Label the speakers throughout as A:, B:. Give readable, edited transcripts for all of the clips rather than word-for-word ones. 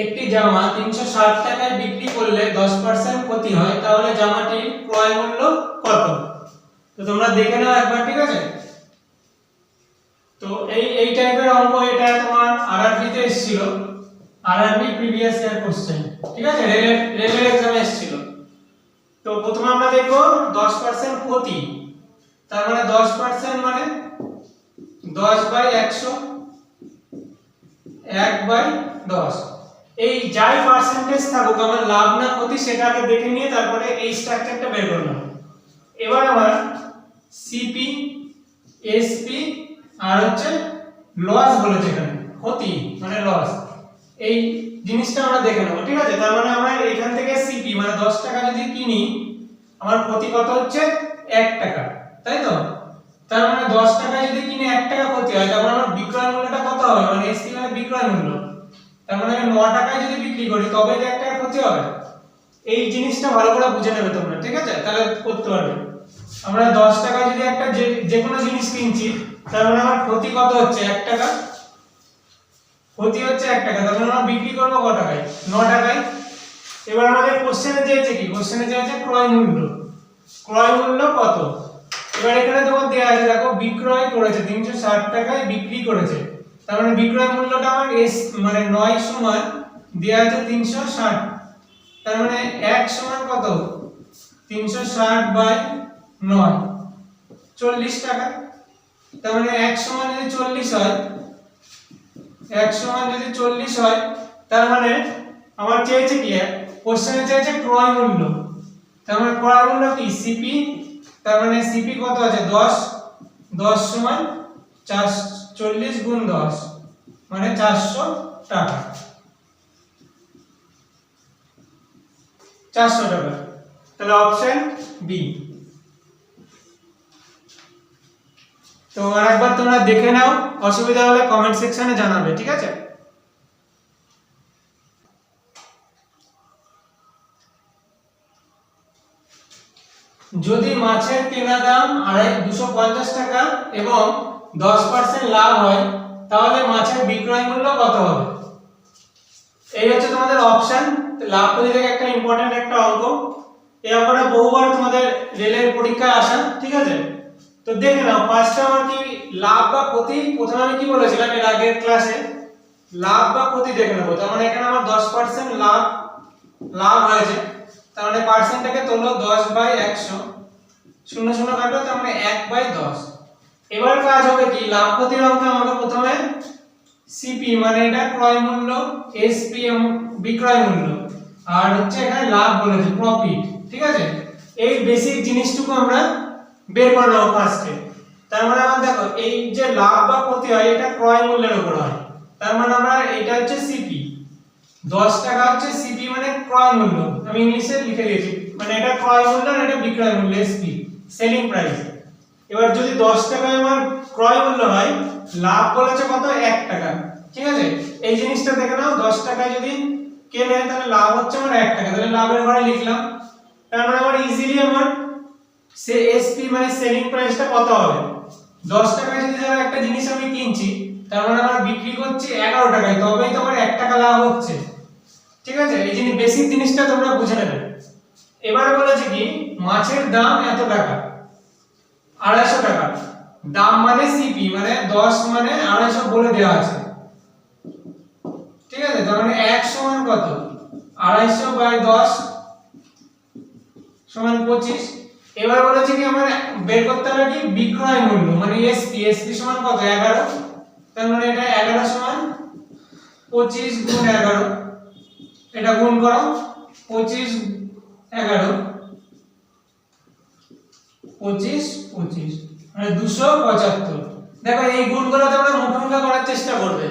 A: একটি জামা 360 টাকায় বিক্রি করলে 10% ক্ষতি হয়, তাহলে জামাটির ক্রয় মূল্য কত? তো তোমরা দেখে নাও একবার, ঠিক আছে? তো এই টাইপের অঙ্ক এটা তোমার আরআরবি তে এসেছিল, আরআরবি প্রিভিয়াস ইয়ার কোশ্চেন, ঠিক আছে? রেলের এক্সামে এসেছিল। তো প্রথমে আমরা দেখব 10% ক্ষতি, তার মানে 10% মানে 10/100, 1/10। এই যাই পার্সেন্টেজ থাকুক, আমার লাভ না ক্ষতি সেটা আগে দেখে নিয়ে তারপরে এই স্ট্রাকচারটা বের করলাম। এবার আমার সিপি, এসপি আর হচ্ছে লস বলেছে এখানে, ক্ষতি মানে লস, এই জিনিসটা আমরা দেখে নেব, ঠিক আছে? তার মানে আমরা এখান থেকে সিপি মানে 10 টাকা যদি কিনি, আমার ক্ষতি কত হচ্ছে 1 টাকা, তাই তো? তার মানে 10 টাকায় যদি কিনে 1 টাকা ক্ষতি হয়, তার মানে আমার বিক্রয় মূল্যটা কত হবে, মানে এসপি মানে বিক্রয় মূল্য, তার মানে আমি 9 টাকায় যদি বিক্রি করি তবে যে 1 টাকা ক্ষতি হবে। এই জিনিসটা ভালো করে বুঝে নেবে তোমরা, ঠিক আছে? তাহলে করতে পারবে। আমরা 10 টাকায় যদি একটা যে কোনো জিনিস কিনছি, তার মানে আমার ক্ষতি কত হচ্ছে 1 টাকা, ক্ষতি হচ্ছে 1 টাকা, তার মানে আমরা বিক্রি করব কত টাকায়, 9 টাকায়। এবার আমাদের কোশ্চেনে চেয়েছে কি, কোশ্চেনে চেয়েছে ক্রয় মূল্য, ক্রয় মূল্য কত? এবার এখানে তোমার দেয়া আছে, দেখো বিক্রয় করেছে 360 টাকায়, বিক্রি করেছে, তার মানে বিক্রয় মূল্যটা আমার এস মানে 9 সমান দেয়া আছে 360, তার মানে 1 সমান কত, 360/9, 40 টাকা। তার মানে 1 সমান যদি 40 হয়, 1 সমান যদি 40 হয়, তার মানে আমার চেয়েছে কি, কোশ্চেনে চেয়েছে ক্রয় মূল্য, তার মানে ক্রয় মূল্য কি সিপি, তার মানে সিপি কত আছে 10, 10 সমান 40 গুণ 10 মানে 400 টাকা, 400 টাকা। তাহলে অপশন বি। তো আরেকবার তোমরা দেখে নাও, অসুবিধা হলে কমেন্ট সেকশনে জানাবে, ঠিক আছে? যদি মাছের কেনা দাম 250 টাকা এবং 10% লাভ হয়, তাহলে মাছের বিক্রয় মূল্য কত হবে? এই হচ্ছে তোমাদের অপশন। লাভ ক্ষতি থেকে একটা ইম্পর্টেন্ট একটা অঙ্ক, এই অঙ্কটা বহুবার তোমাদের রেলের পরীক্ষায় আসে, ঠিক আছে? তো দেখে নাও, ফার্স্টে আমার কি লাভ বা ক্ষতি, প্রথমে আমি কি বলেছিলাম এর আগের ক্লাসে, লাভ বা ক্ষতি দেখে নেব। তার মানে এখানে আমার 10% লাভ হয়েছে, তার মানে পার্সেন্টটাকে তোলো 10/100, 0 0 কাটো, তার মানে 1/10। এবার কাজ হবে কি, লাভ ক্ষতির অঙ্কে আমাকে প্রথমে সিপি মানে এটা ক্রয় মূল্য, এসপি বিক্রয় মূল্য, আর হচ্ছে এখানে লাভ বলেছে প্রফিট, ঠিক আছে? এই বেসিক জিনিসটুকু আমরা বের করে নেব ফার্স্টে। তার মানে আমরা দেখো, এই যে লাভ বা ক্ষতি হয় এটা ক্রয় মূল্যের উপর হয়, তার মানে আমরা এটা হচ্ছে সিপি, 10 টাকা হচ্ছে সিপি মানে ক্রয় মূল্য, আমি ইংলিশে লিখে দিয়েছি, মানে এটা ক্রয় মূল্য আর এটা বিক্রয় মূল্য, এসপি সেলিং প্রাইস। এবার যদি 10 টাকায় আমার ক্রয় মূল্য হয়, লাভ বলেছে কত 1 টাকা, ঠিক আছে? এই জিনিসটা দেখে নাও, 10 টাকায় যদি কেনে তাহলে লাভ হচ্ছে আমার 1 টাকা, তাহলে লাভের ঘরে লিখলাম। তার মানে আমার ইজিলি আমার সে এসপি মানে সেলিং প্রাইসটা কত হবে, 10 টাকায় যদি ধরো একটা জিনিস আমি কিনছি, তার মানে আমার বিক্রি করছি 11 টাকায়, তবেই তো আমার 1 টাকা লাভ হচ্ছে, ঠিক আছে? এই জিনিস বেসিক জিনিসটা তোমরা বুঝে নেবে। এবার বলেছে কি, মাছের দাম এত টাকা, 250 টাকা, দাম মানে সিপি মানে 10 মানে 250 বলে দেওয়া আছে, ঠিক আছে? তার মানে 1 সমান কত, 250/10 সমান 25। এবার বলেছে কি আমার বের করতে হবে কি বিক্রয় মূল্য মানে এসপি, এসপি সমান কত 11, তার মানে এটা 11 সমান 25 গুণ 11, এটা গুণ করো 25 11 25 25 মানে 275। দেখো এই গুণগুলো তোমরা মুখে মুখে করার চেষ্টা করবে,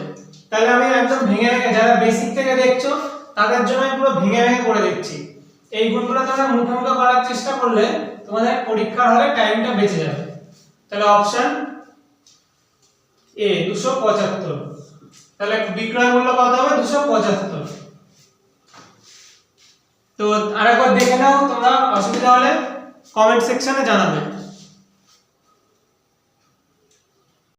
A: তাহলে আমি একদম ভেঙে ভেঙে, যারা বেসিক থেকে দেখছো তাদের জন্য আমি পুরো ভেঙে ভেঙে করে দিচ্ছি। এই গুণগুলো তোমরা মুখে মুখে করার চেষ্টা করলে তোমাদের পরীক্ষার হলে টাইমটা বেঁচে যাবে। তাহলে অপশন এ 275, তাহলে বিক্রয় মূল্য কত হবে 275। তো আরেকবার দেখে নাও তোমরা, অসুবিধা হলে কমেন্ট সেকশনে জানাবে।